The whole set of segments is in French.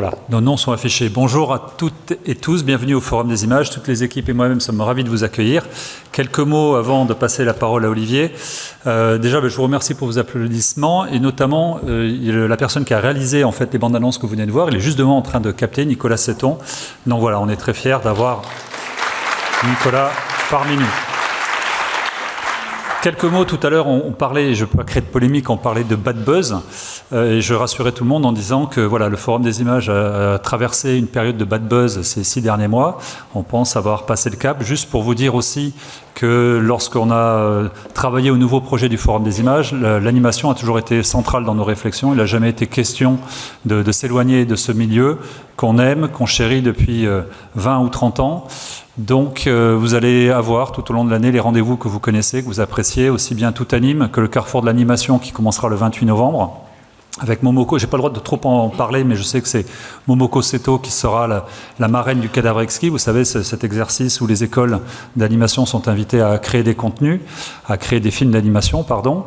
Voilà, nos noms sont affichés. Bonjour à toutes et tous, bienvenue au Forum des Images. Toutes les équipes et moi-même sommes ravis de vous accueillir. Quelques mots avant de passer la parole à Olivier. Déjà, je vous remercie pour vos applaudissements et notamment la personne qui a réalisé en fait les bandes annonces que vous venez de voir. Il est juste devant en train de capter, Nicolas Seton. Donc voilà, on est très fiers d'avoir Nicolas parmi nous. Quelques mots, tout à l'heure, on parlait, je ne peux pas créer de polémique, on parlait de bad buzz, et je rassurais tout le monde en disant que voilà, le Forum des Images a traversé une période de bad buzz ces 6 derniers mois. On pense avoir passé le cap. Juste pour vous dire aussi que lorsqu'on a travaillé au nouveau projet du Forum des Images, l'animation a toujours été centrale dans nos réflexions. Il n'a jamais été question de s'éloigner de ce milieu qu'on aime, qu'on chérit depuis 20 ou 30 ans. Donc vous allez avoir tout au long de l'année les rendez-vous que vous connaissez, que vous appréciez, aussi bien Tout Anime que le Carrefour de l'animation qui commencera le 28 novembre. Avec Momoko, j'ai pas le droit de trop en parler, mais je sais que c'est Momoko Seto qui sera la marraine du cadavre exquis. Vous savez, cet exercice où les écoles d'animation sont invitées à créer des contenus, à créer des films d'animation, pardon.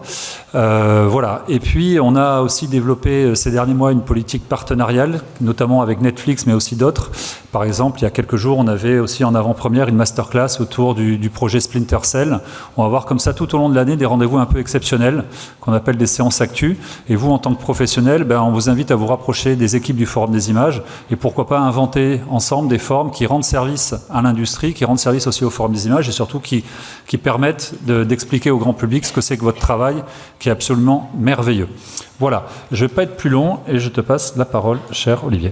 Voilà. Et puis, on a aussi développé ces derniers mois une politique partenariale, notamment avec Netflix, mais aussi d'autres. Par exemple, il y a quelques jours, on avait aussi en avant-première une masterclass autour du projet Splinter Cell. On va voir comme ça tout au long de l'année des rendez-vous un peu exceptionnels qu'on appelle des séances actu. Et vous, en tant que professionnel, on vous invite à vous rapprocher des équipes du Forum des Images et pourquoi pas inventer ensemble des formes qui rendent service à l'industrie, qui rendent service aussi au Forum des Images et surtout qui permettent d'expliquer au grand public ce que c'est que votre travail qui est absolument merveilleux. Voilà, je ne vais pas être plus long et je te passe la parole, cher Olivier.